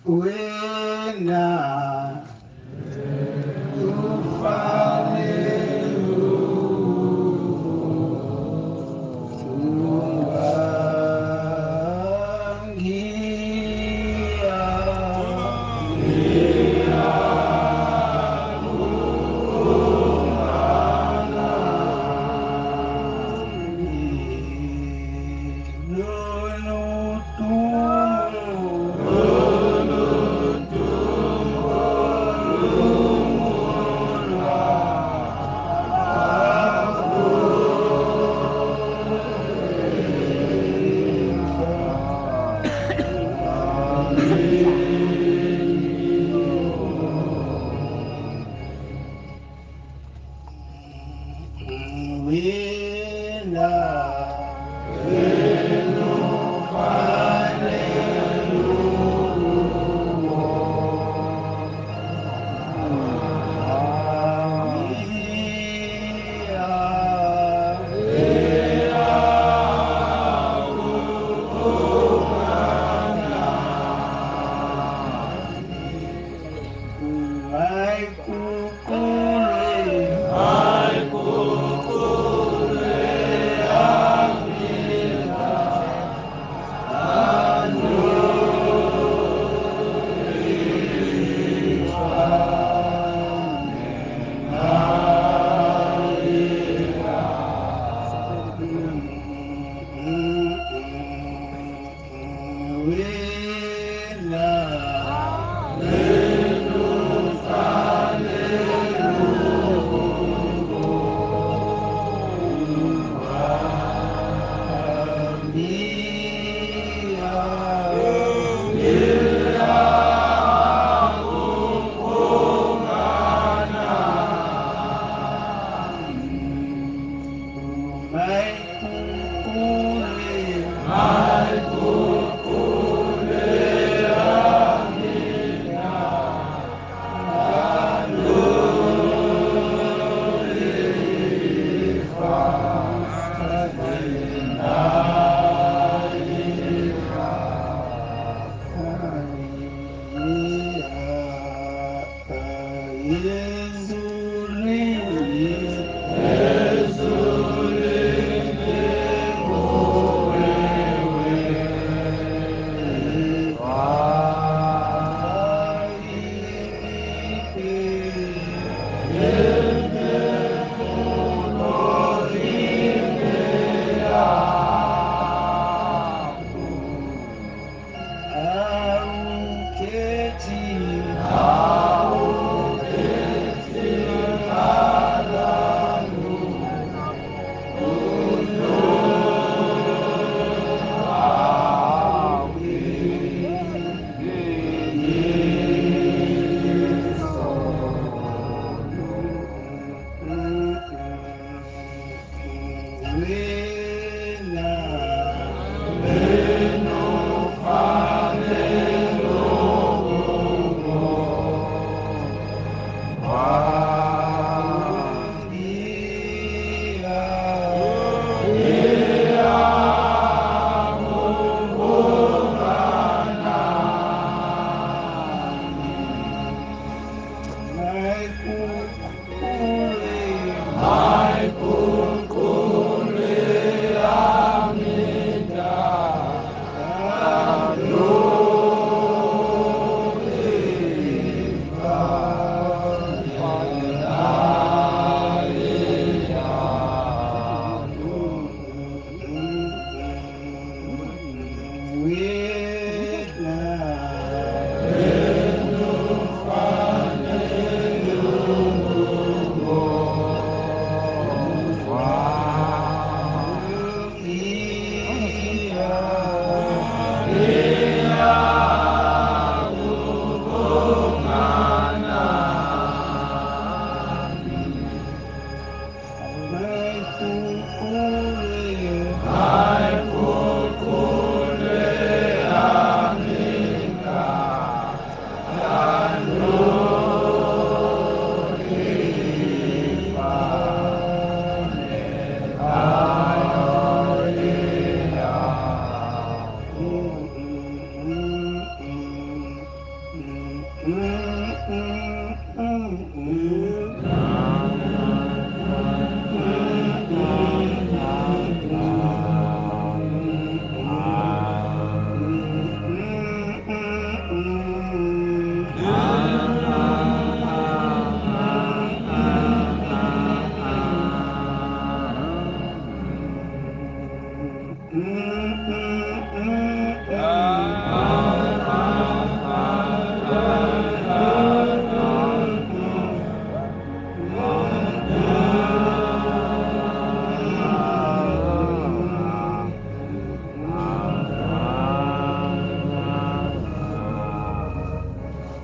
wena ufanele wena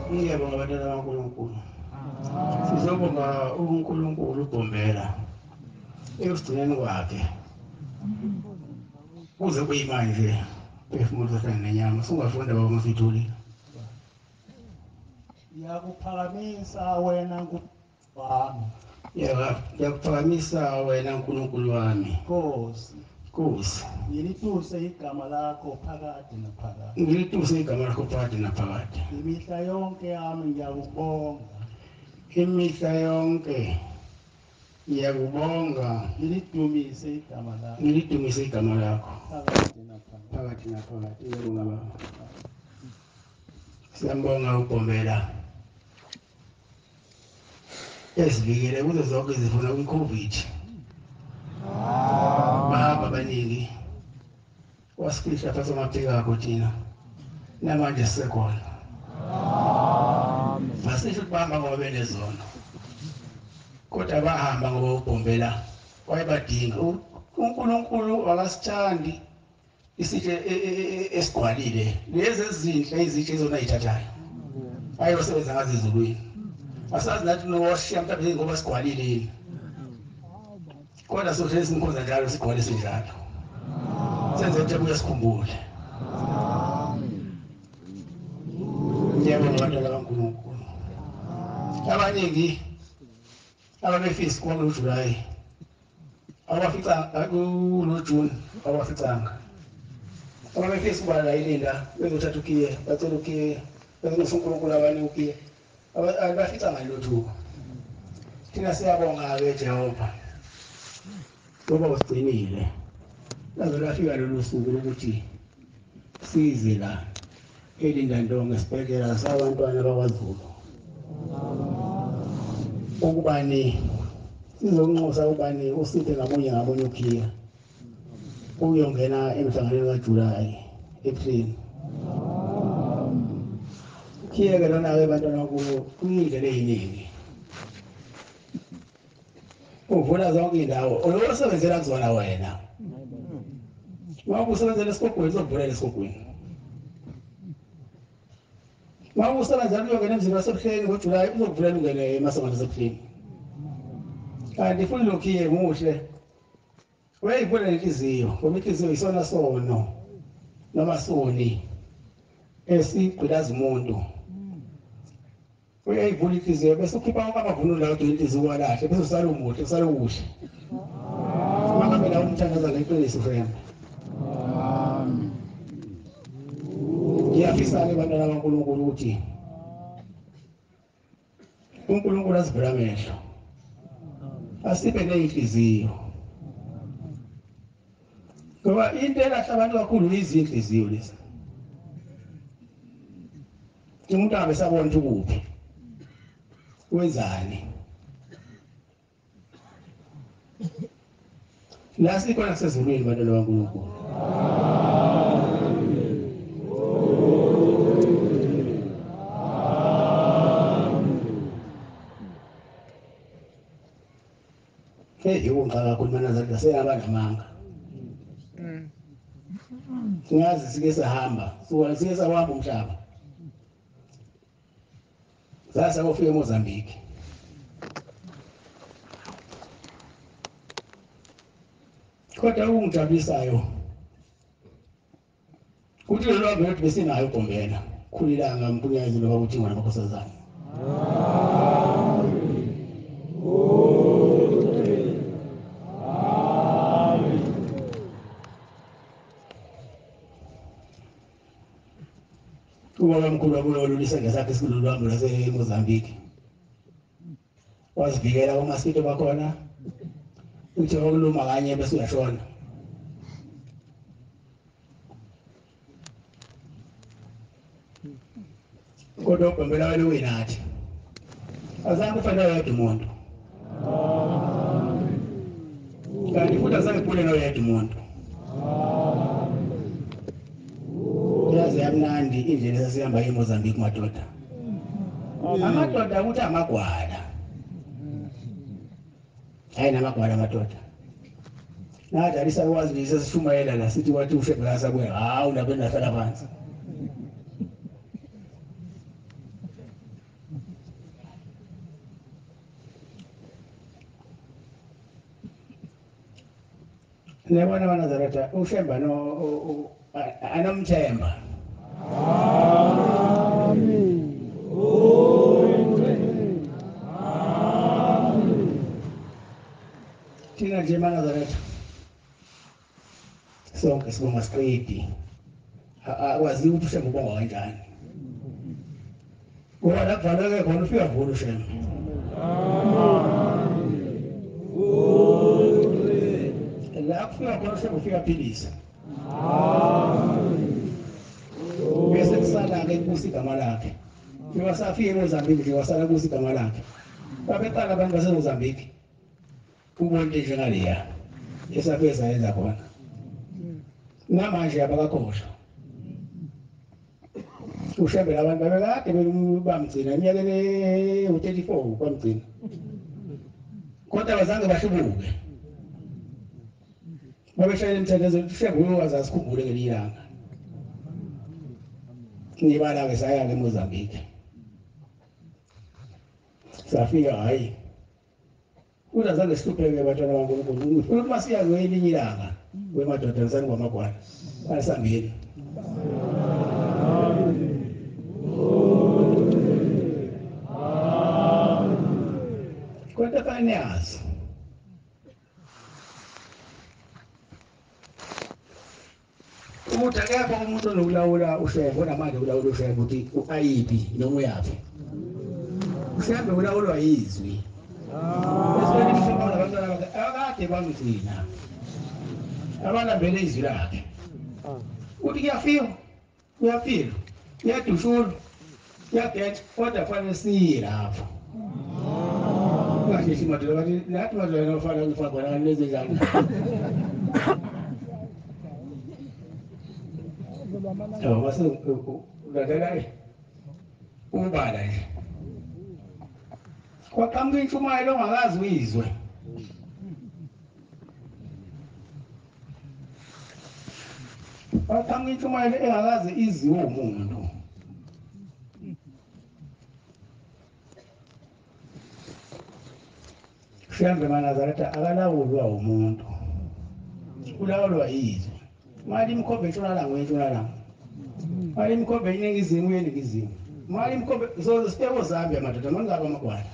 Ngiyabonga abantwana bakaNkulunkulu. Sizobonga uNkulunkulu uBhombela ekugcineni kwakhe kuze kuyimanje phefumulo safana nenyama singafunda baba Mfithuli. Ngiyakuphakamisa wena Nkulunkulu. Ngiyakuphakamisa wena Nkulunkulu wami. Nkosi. Ngilituse igama lakho phakade naphakade. Ngilituse igama lakho phakade naphakade. Imihla yonke yami ngiyakubonga. Imihla yonke ngiyakubonga. Ngilidumise igama lakho. Ngilidumise igama lakho Phakade naphakade. phakade naphakade. Ngiyabonga baba. Siyambonga uBhombela. Esivikele kuzo zonke izifuna kwi-COVID. Bahamba abaningi wasifihla phansi amaphika akho thina namanje sisekhona. Asisho ukuthi bahamba ngoba benezono kodwa bahamba ngoba uBhombela wayebadinga. uNkulunkulu akasithandi isitshe esigwalile lezi ezinhle izitshe ezona ayithathayo ayosebenza ngazo ezulwini. Asazi nathi nowashiya mhlawumbe ngoba sigwalile yini kodwa sohlezi simkhonza njalo sigcwalise njalo senze ukuthi abuye sikhumbule. Ngiyabonga abantwana bakaNkulunkulu abaningi ababefisa kwakuloJulayi abaficanga kuloJuni abaficanga ababefisa ukuba la ilinda bezothatha ukhiye bacela ukhiye bezofuna uNkulunkulu abanye ukhiye abaficanga lutho. Thina siyabonga-ke Jehova ngoba usigcinile laze lafika lolu suku lokuthi size la eLindandonga esibhedlela sabantwana bakwaZulu ukubani sizonxusa ukubani usiphe ngamunye ukhiya uyongena emhlanganweni kaJulayi ePhini. Ukhiya-ke lona-ke bantwana kuyindlela eyiningi uvula zonke iy'ndawo olosebenzela kuzona wena. Uma usebenzela esigogweni uzokuvulela esigogweni. Uma usebenzela uyongena emzini wasebuhleni ngoJulayi uzokuvulela ungene emasongweni asebuhleni. Kanti futhi lokhiye muhle uyayivula nenhliziyo ngoba inhliziyo isona sono noma soni esigqilaza umuntu. Uyayivula inhliziyo bese ukhipha wonke amavunulo lawo udinga inhliziyo kwalahle bese usale umuhle usale uhle. Mangabe la umthandaza ngeqiniso friend. Ngiyafisa-ke bantwana bakaNkulunkulu ukuthi uNkulunkulu asivule amehlo asiphe ney'nhliziyo ngoba into elahla abantu kakhulu izinhliziyo lezi. Umuntu angabe sabona ukuthi ukuphi wenzani la sikhona kusezulwini bantwana bakaNkulunkulu. Iwunqa kakhulu manazali aseyaba namanga. Singazi sike sahamba sike sawahamba umhlaba zasakufika eMozambique. Kodwa okungijabulisayo ukuthi lelo hambo lethu besinayo uBhombela khulilanga mpunyazi loba ukuthi ngwana bakhosazana. ubaba mkhulu wabulolu isandla sakhe esikhulu lwambu laseMozambique wazivikela kumaskito bakhona uthi okuluma kanye bese uyashona kodwa ubhembela wena uyinathi azange ufanele yedwa umuntu kanti futhi azange kuphule noyedwa umuntu yaze yamnandi indlela esihamba eMozambique madoda amadoda ukuthi amagwala hayi namagwala madoda nathi alisakwazi nje sesishumayela la sithi wathi ushebela sabuye hawu lapho nahlala phansi nebona banazaretha ushemba no anomthemba amen thina nje banazaretha sonke sibonga straight akwazi ukuthi ushemba ubonga kanjani ngoba la kuvaleke khona ufika vula ushemba la kufika khona ushemba ufika philisa bese kusala-ke kusa igama lakhe njengasafika eMozambique nje wasala kusa igama lakhe babeqala abantu baseMozambique ubona into njengaleya esafike sayenza khona namanje abakakhohlwa ushembela abantu babekade bamgcina eminyakeni u-34 bamgcina kodwa bazange bahlubuke babeshayela imithetho ushembe uyowazi asikhumbule ngelinye ilanga nibala-ke saya-ke eMozambique safika hayi ukuthi azange sihlupheke bantwana baNkulunkulu ukuthi masiya kwelinye ilanga kwemadoda lisani kwamagwala alisambeni kodwa fanele niyazi ukuthi akekho umuntu onokulawula ushembe onamandla okulawula ushembe ukuthi ayiphi noma uyaphi ushembe ulawulwa yizwi akade bamgcina abalambele izwi lakhe ukuthi kuyafika kuyadushula kuyagetsha kodwa fanele siye lapho ungasheshi madoda bathi nathi madoda nofana ngifaka khona lezi njani mase ulandela ubala nje kwaqhamuka intshumayelo ongakazi uyizwe kwaqhamuka intshumayelo engakazi iziwe umuntu Shembe manazaretha akalawulwa umuntu ulawulwa yizwi mali imkhombe entshonalanga mali imkhombe iningizimu yeningizimu mali imkhombe so sitebo Zambia madoda mangaba amagwala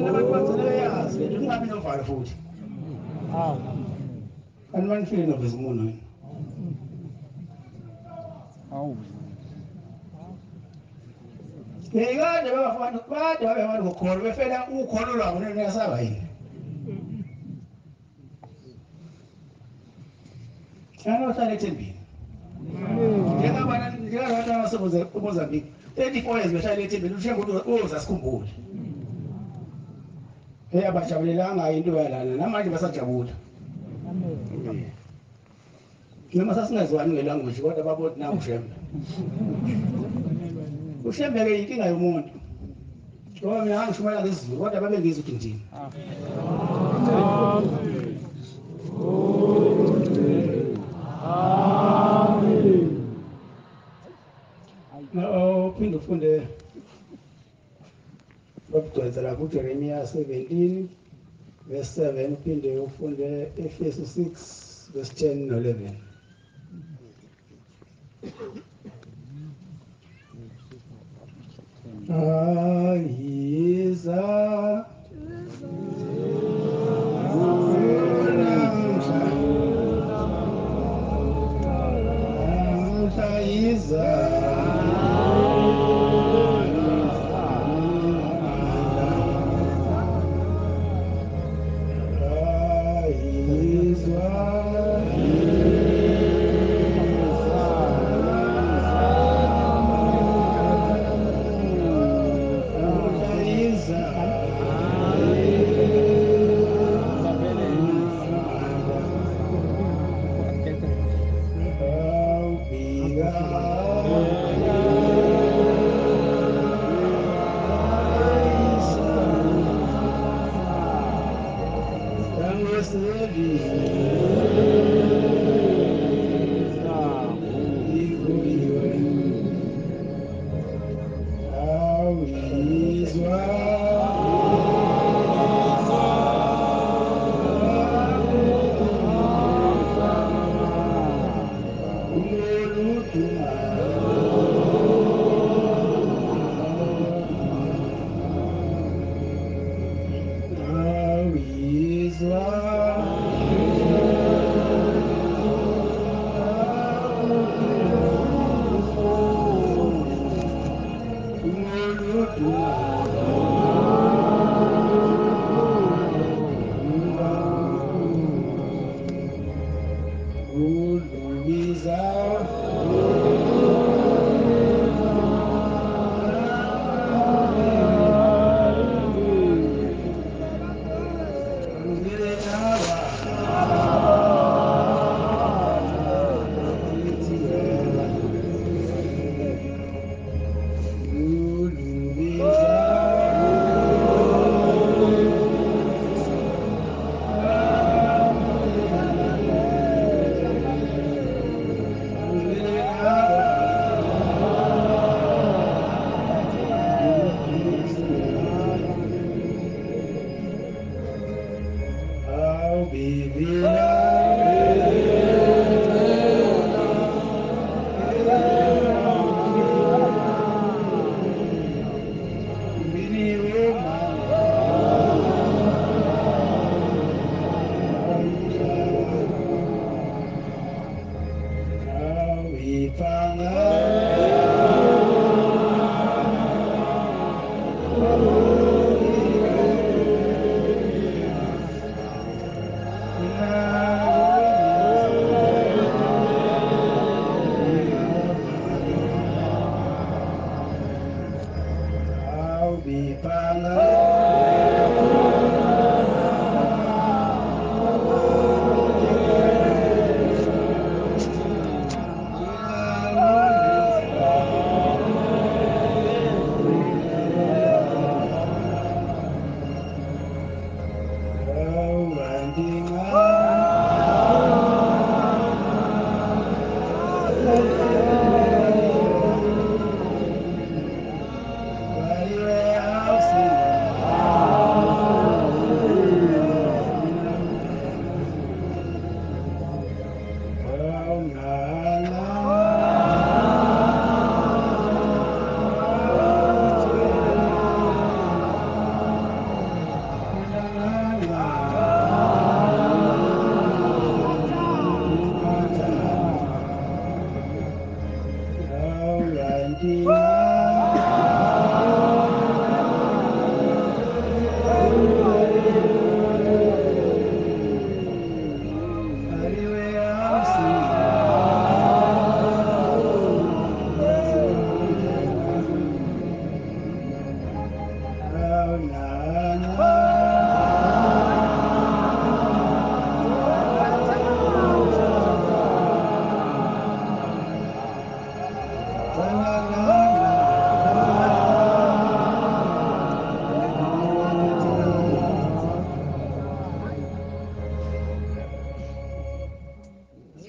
abantu bagcina beyazi le ungabi novalo futhi kanti manifile noveza umuno yini kade babafana kade babefana ngokholo befela ukholo lwabo niyasaba yini anohlala ethembeni njengabantu abasebenza eMozambique 34 years behlala ethembeni ushembe uza sikhumbule abajabulelanga into yalana namanje basajabula noma sasingazwani ngelanguage kodwa babona nangu ushembe ushembe-ke inkinga yomuntu ngoba mina angishumayela ngesiZulu kodwa babe ngizwi ukuthi ngithini uphinde ufunde bakugcwalisa lapho uJeremiya 17 verse 7 uphinde ufunde Efesu 6 verse 10 no 11 Aiza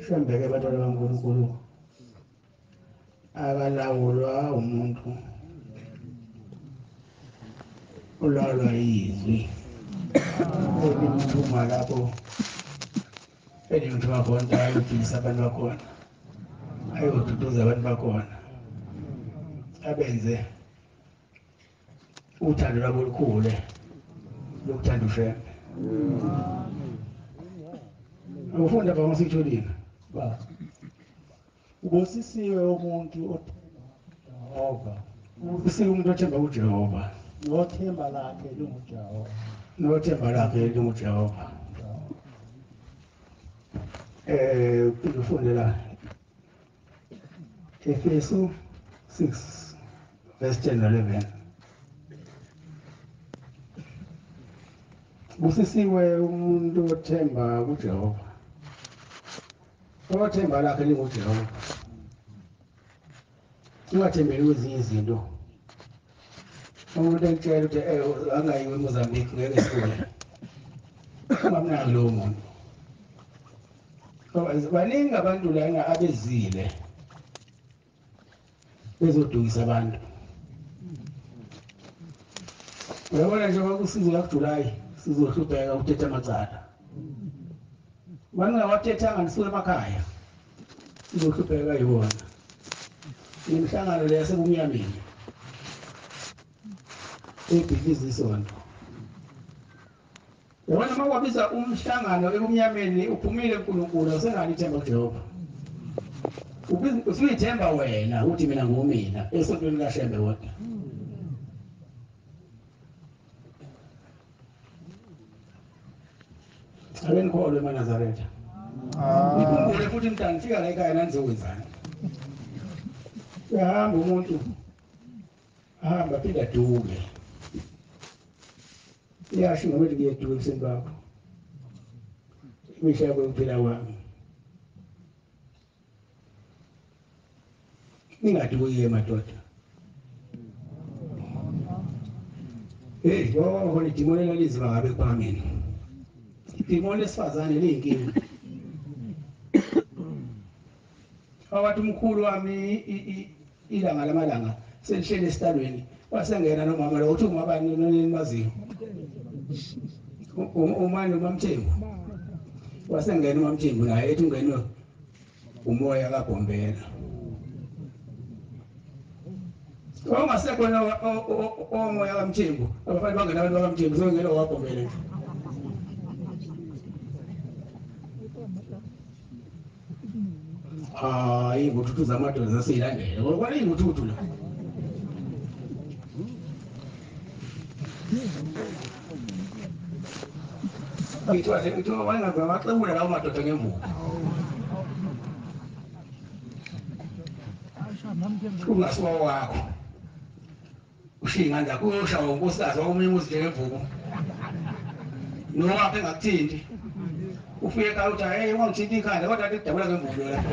Sembeke batala bankulunkulu abalawulwa umuntu ulalwa yizwi elimthuma lapho elimthuma khona ayophilisa abantu bakhona ayoduduza abantu bakhona abenze uthando lwabo olukhule lokuthanda ushembe ufunda ba ngasitholini ba Ubusisiwe umuntu othemba Jehova. Ubusisiwe umuntu othemba kuJehova. Nothemba lakhe linguJehova. Nothemba lakhe linguJehova. Uphinde la Efesu 6 verse 10 and 11. Busisiwe umuntu othemba kuJehova. Othemba lakhe linguJehova. Ungathembeli kwezinye izinto. Umuntu ekutshela ukuthi angayiwe eMozambique ngeke sifune. Ungamnaki lowo muntu. Ngoba baningi abantu lana abezile bezodukisa abantu. Uyabona nje kwakusizo lakuJulayi sizohlupheka ukuthetha amacala. Maningawatethanga nisuke emakhaya. Sizohlupheka yibona. Imihlangano le yasebumnyameni. Ebhikiza isonto. Yabona uma kwabiza umhlangano ebumnyameni uphumile uNkulunkulu usengani ithemba kuJehova. Usuyithemba wena uthi mina ngumina esontweni kaShembe wodwa. Abenkolo eManazaretha. Ngikhumbule futhi mntana ngifika la ekhaya nangizokwenzani. Uyahamba umuntu ahamba phinde aduke. Iyasho ngoba ngiyeduka ebusweni bakho. Imihla yokuphila kwami. Ningaduki madoda. Yho, idimoni lalizima ngabe kwamina. Idimoni lesifazane liyinkinga. Awathi umkhulu wami ilanga lamalanga selihlele esitalweni wasengena nomama lo uthi ungabani nonimaziyo. Umani uMamthembu. Wasengena uMamthembu naye ethi ungeno umoya kaBhombela. Ongasekho omoya kaMthembu, abafana bangena abantu bakaMthembu sengena waBhombela. Inguthu zamadoda zasiyilandela. Ngoba inguthu la. Ngithiwa wayengazama maxebula lawo madoda ngemvubu. Ungasuka wakho. Ushinga nje kushawa unkosikazi omunye umuzi ngemvubu. Nowaphe engakuthinti. Ufike ekhaya uthi hey ungangithinti ikhanda kodwa athi kudabula ngemvubu la.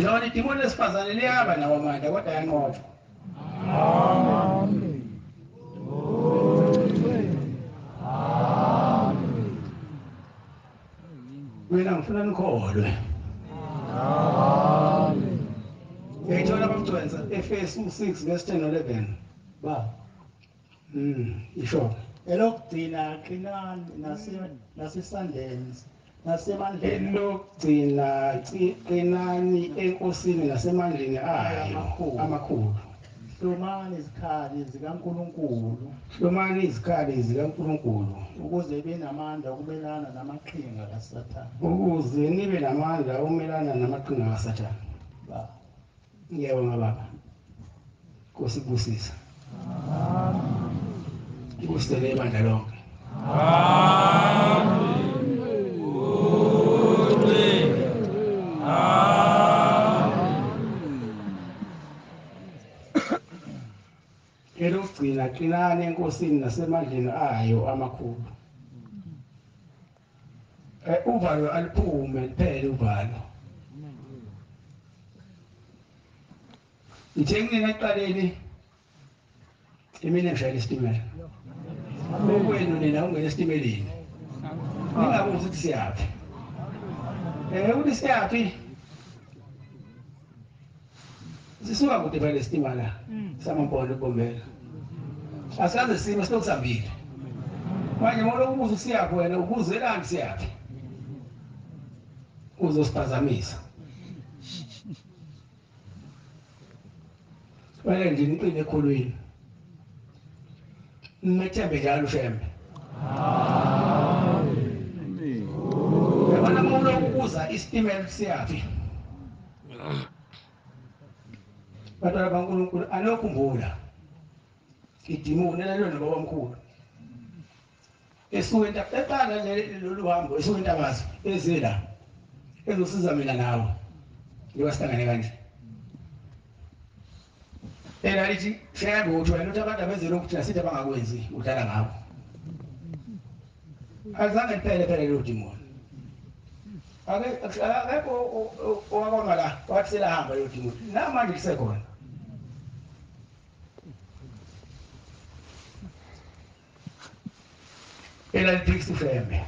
Yona idimoni lesifazane liyaba nawo amandla kodwa yanqoba. Amen. Mina ngifuna nikholwe. Amen. Ngiyithola abamtwenza Efesu 6 verse 10 and 11. Ba. Isho. Elokugcina qinani nasesandleni nasemandleni. Elokugcina qinani enkosini nasemandleni ayo amakhulu. Hlomani izikhali zikaNkulunkulu. Hlomani izikhali zikaNkulunkulu. Ukuze benamandla ukumelana namaqhinga kaSathane. Ukuze nibe namandla ukumelana namaqhinga kaSathane. Ba. Ngiyabonga baba. Nkosi kubusisa. Amen. Kusele ibandla lonke. Amen. Elokugcina qinani enkosini nasemandleni ayo amakhulu. Uvalo aliphume liphele uvalo. Ngithengile eqaleni imini ngishayela isitimela. Okwenu nina ungena esitimeleni. Ningabuzi ukuthi siyaphi. Ukuthi siyaphi. Sisuka kude phela isitimela samampondo eBhombela. Asaze simo silokusambile. Manje uma ubuza siyaphi wena ubuzelani siyaphi. Uzosiphazamisa. Wena nje niqine ekholweni. Methembe njalo Shembe. Amen. Yabona umuntu kuza isitimela siyaphi bantwana baNkulunkulu anokhumbula idimoni lelo nobaba omkhulu esuke eqala lolu hambo esuke intabazo ezela ezosiza mina nawe ngiwasihlangane kanje ela lithi shayamba ukuthi wena uthi abantu abenzele ukuthi nasithi abangakwenzi udlala ngabo azange liphele lelo dimoni akekho owabona la wathi selahamba lelo dimoni namanje lisekhona ela lithi fembe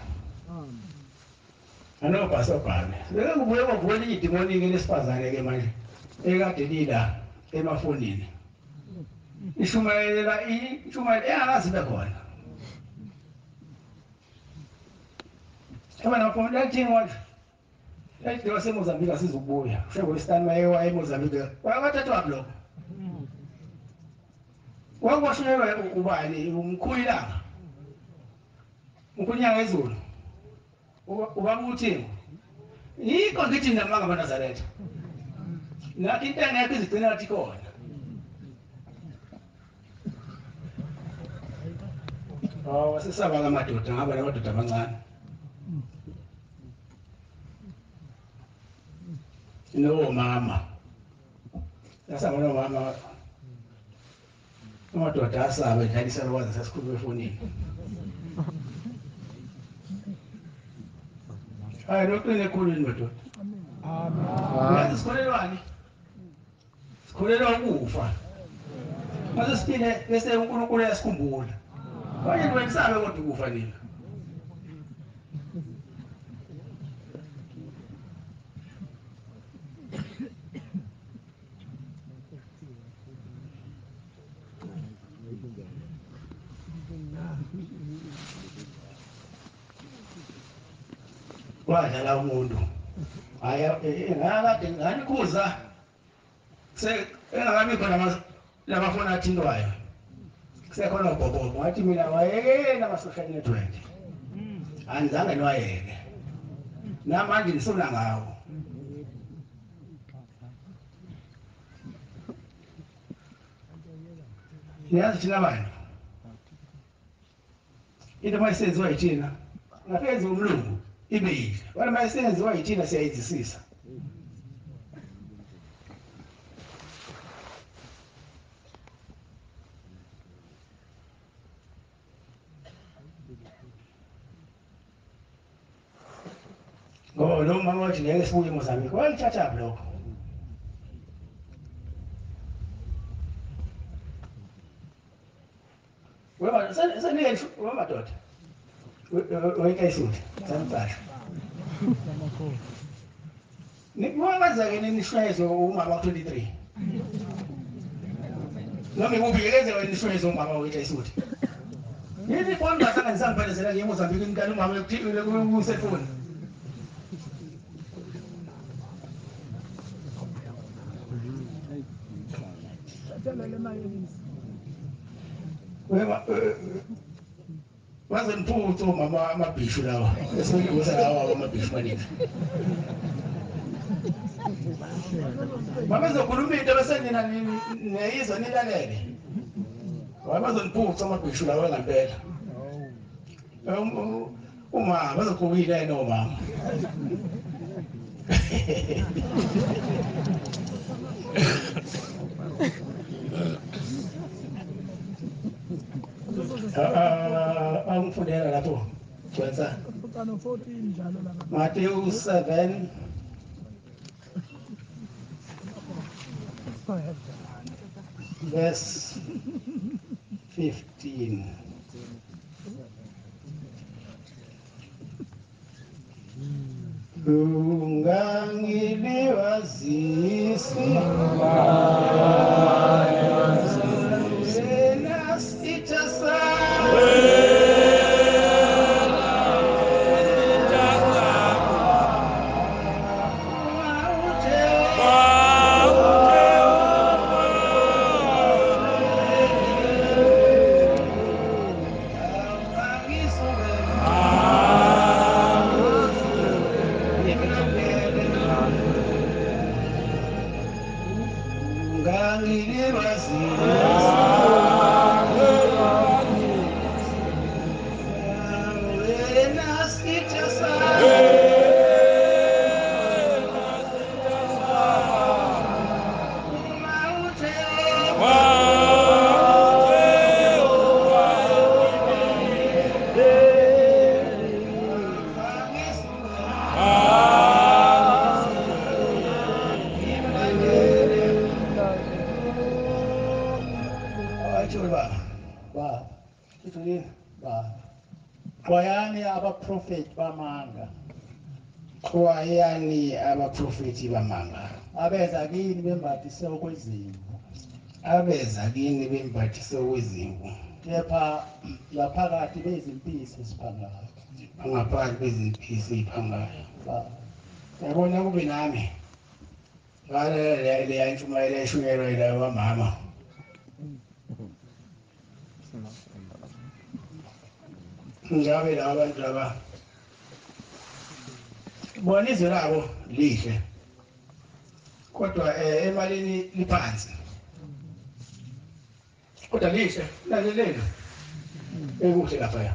anobhasobhane leke kubuye kwavuka idimoni-ke lesifazane-ke manje ekade lila emafonini ishumayela engakazi ibe khona abana bafona lathini wathi lathi waseMozambique asizukubuya shengolesitani mayewa eMozambique wakathathwaphi lokho wakwashunyelwa ubani umkhulilanga umkhunyanga ezulu ubakuthi yikho ngithi namanga amaNazaretha nathi into engekho izigcina nathi khona wasesaba ngamadoda ngaba namadoda amancane nomama yasaba nomama amadoda asaba edlalisa lokwazi sasikhuluma efonini hayi loqine ekhulwini madoda yazi sikholelwani sikholelwa ukufa mase siphile bese uNkulunkulu uyasikhumbula manje niwenzabe kodwa ukufa nina wadlala umuntu haya ngakade nganikuza engakabi khona lamafoni athintwayo kusekhona ubhobhobo ngathi mina wayekela ama-social network anizange niwayeke namanje nisona ngawo niyazi thina bantu into mayisenziwa yithina ngaphezu umlungu ibe yihle wena mayisenziwa yithina siyayizisisa lo mama wathi ngeke sibuye eMozambique walithathaphi lokho wemadoda wekayisuthi sanipasha nikwazake nishwayezwe umama ku-23 noma ikuphi-ke wena nishwayezwe umama wekayisuthi yini foni ngasanga nisangiphandezela nge-Mozambique mntana umama kuselfoni waze mphuthu mama amabhishu lawa esikubuza lawa amabhishu maningi mama zokhuluma into bese nina niyizwa nilalele wabazoniphuthu amabhishu lawa ngempela umama bazogqokile yena omama angifundela lapho kwenza Matthew 7 verse 15 ungangiliwazisi Xwayani abaprofeti bamanga xwayani abaprofeti bamanga abeza kini bembathise okwezimvu abeza kini bembathise okwezimvu kepha ngaphakathi bezimpisi esiphangayo bangaphakathi bezimpisi eziphangayo yabona kube nami ngale leya intshumayelo eshunyelwa yilayo bamama ngabe laba bantu laba bona izwe labo lihle kodwa emalini liphansi kodwa lihle lalelelo ekuhle lapha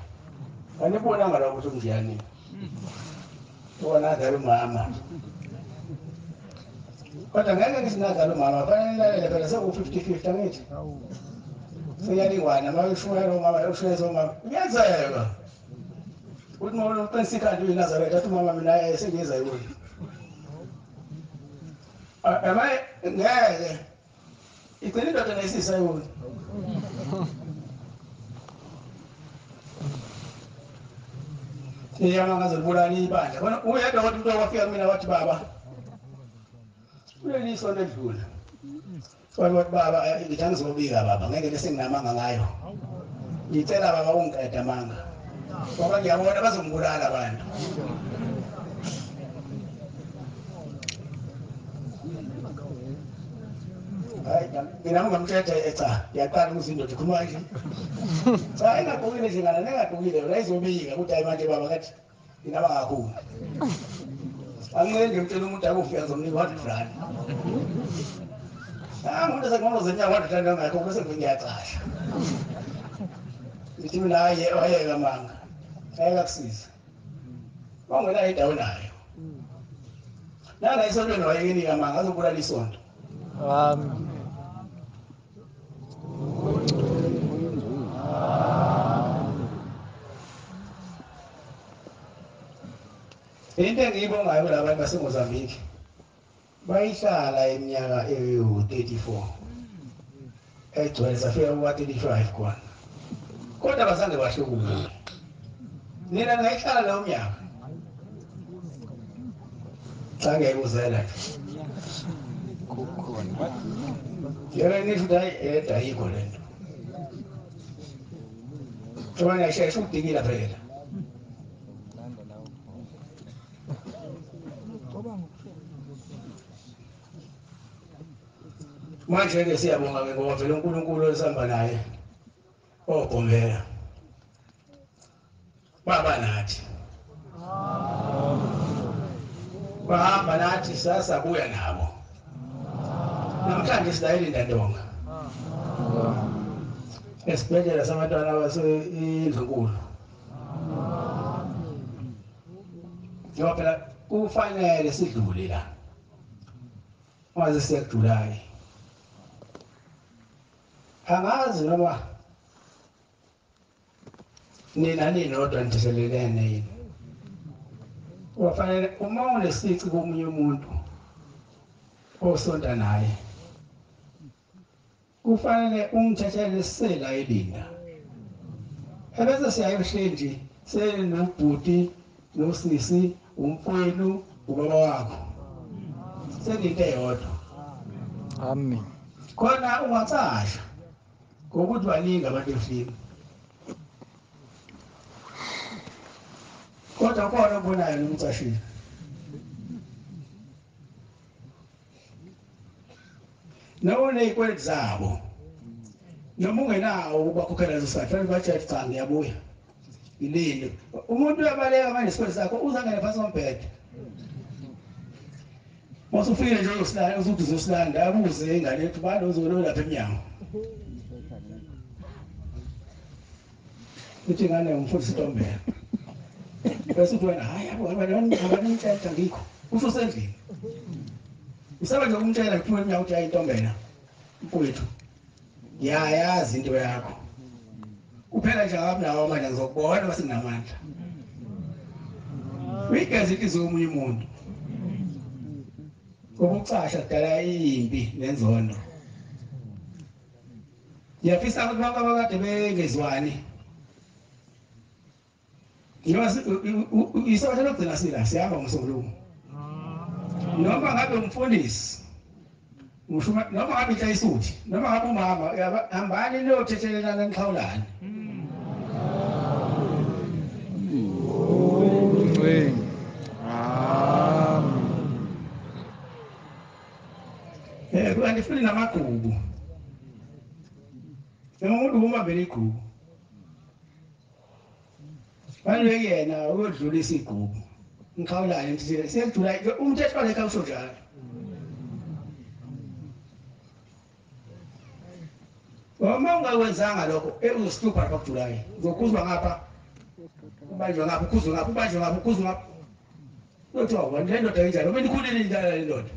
anibona ngalo ukuthi unjani wona ngalo mama kodwa ngeke ngisinazalo mama fanele lalela phela seku50-50 angithi siyalingwana mawushuyela umama ushuyela umama kuyenzeka uthi mawona uqinisika nje uyiNazaretha athi mama mina sengiza yini amaye ngeke igcina indoda nesisa yona iyama ngazolibulala ibandla bona uyedwa kodwa umuntu wafika kumina wathi baba kuleli isonto edlula wathi baba ngithi angizobika baba ngeke bese nginamanga ngayo ngicela baba ungiqeda amanga ngoba ngiyabona bazongibulala abantu hayi mina ngingamthethe cha yaqala ukuzindoda ikhuluma nje cha engagqokile nje ngana nengadqokile la izobika ukuthi hayi manje baba kathi nginaba kakhulu angeke ngimtshela umuntu akufika ngizomnika $100 umuntu sekungoze nyaka $100 ngakho bese ngiyacasha ngithi mina hayi wayeka manga ayeka kusiza ongena indawo nayo nala isontweni wayekenika manga azobulala isonto into engiyibongayo labantu baseMozambique bayihlala iminyaka ewu-34 egcwele safika kuka-35 khona kodwa bazange bahlukule nina ngayihlala leyo mnyaka cha ngiyayibuzela yona nisho ukuthi hayi eda ayikho le nto ngoba ngiyashesha ukudikila phela manje-ke siyabonga-ke ngoba vele uNkulunkulu esihamba naye ogombela baba nathi bahamba nathi sasabuya nabo namhlanje silayilinda ndonga esibhedlela sabantwana baseIndlunkulu ngoba phela kufanele sidlule la waze siyakujulayi angazi noma nina ninodwa nithelelene yini wafanele uma unesici komunye umuntu osonta naye kufanele umthathele sela elinda ebese siyayohlenji senobhuti nosisi umfowenu ubaba wakho seninto eyodwa amen khona ungatsasha ngokuthi baningi abantu efini kodwa khona obonayo nomcashile noma nezikweletu zabo noma ungenawo ukubakhokhela zosifana fanele bathi cha ngiyabuya ilinde umuntu uyabaleka manje isikweletu sakho uzangena phansi kombhede Masufike nje usilanda usuthi uzosilanda abuze ingane ethu bani ozolola lapha eminyango. Uthi ngane umfundisi Ntombela. Bese uthi wena hayi abani ngitshela ngikho. Usho sendlini. Usaba nje ukumtshela kuphuma eminyango uthi ayintombela. Mfowethu. Yayazi into yakho. Kuphela nje ngabulawa manje ngizokubona base nginamandla. Uyigeza inhliziyo yomunye umuntu. Ukucasha kudala impi nenzondo. Ngiyafisa ukuthi bonke abakade bengezwani. Isonto lokugcina sila sihamba ngosomlumo. Noma ngabe umfundisi. Noma ngabe inhlayisuthi, noma ngabe umama, hambani niyothethelelana enhlawulane. Kanti futhi namagugu. Umuntu umabele igugu. Manje yena uyodlulisa igugu. Ngikhawulane ngithi siyedlula umthetho walekha usho njalo. Uma ungawenzanga lokho, uzosihlupa lapha kuJulayi. Uzokuzwa ngapha. Ubanjwe ngapha, ukuzwe ngapha, ubanjwe ngapha, ukuzwe ngapha. Uyothi awubona le ndoda enjalo, mina ikhulile indala le ndoda.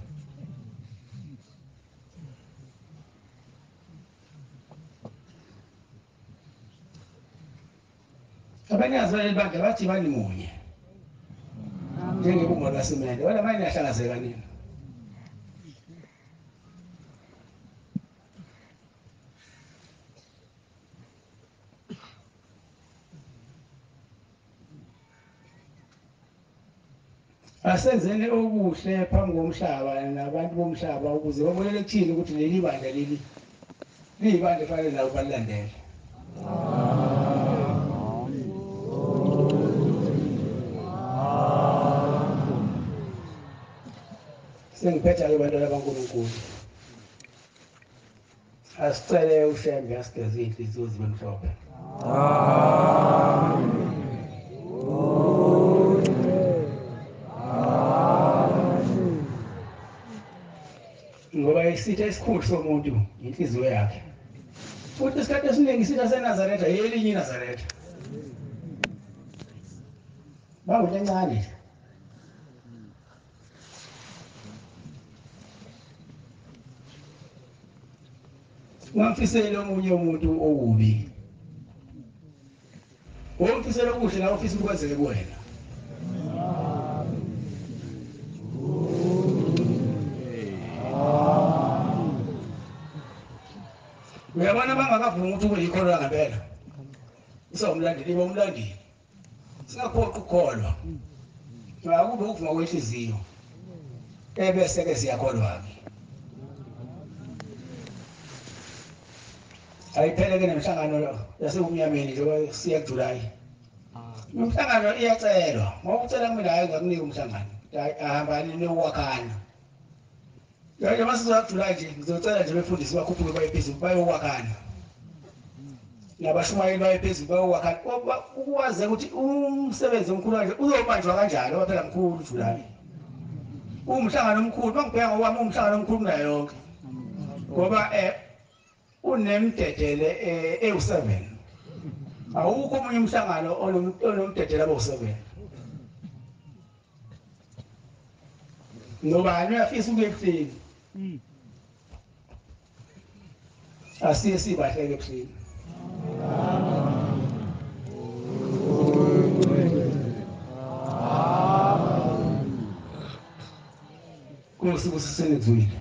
Abanye azwele bandla bathi bani munye. Njengebungo laseMende, wena manje yahlangazeka nini? Asenzeni okuhle phambi komhlaba nabantu bomhlaba ukuze babonele kuthini ukuthi leli bandla leli liyibandla efanele nawo balilandele. Sengiphetha ke bantwana baNkulunkulu. Asicele uShembe asigeze inhliziyo zibe mhlophe. Ngoba isitha esikhulu somuntu inhliziyo yakhe. Futhi isikhathi esiningi isitha seNazaretha yelinye iNazaretha. Bawulencane. Ungafisela omunye umuntu okubi. Womfisela okuhle nawe ufisa ukwenzeke kuwena. Uyabona bangakavumi ukuthi ube yikholwa ngempela. Usawumlandeli bomlandeli. Singaphoqa ukukholwa. Akube ukuvuma kwenhliziyo. Ebese ke siyakholwa-ke. Ayipheleke nemhlangano yasebumnyameni njengoba siya kuJulayi. Umhlangano iyacelwa. Ngokucela kumina hayi ngakunika umhlangano. Ahambani niyowakhana. Nje masizoya kuJulayi nje ngizocela nje befundisi bakhuphuke baye phezulu bayowakhana. Nabashumayeli baye phezulu bayowakhana. Ukwazi ukuthi umsebenzi omkhulu kanje uzobanjwa kanjalo ngoba phela mkhulu uJulayi. Umhlangano omkhulu bangibheka ngowami umhlangano omkhulu kunayo yonke. Ngoba unemdedele ewu7. Awukho omunye umhlangano onomdedele abawu7. Nobani uyafisa ukuya ebuhleni. Asiye sibahleke ebuhleni. Kusuku sisengizwile.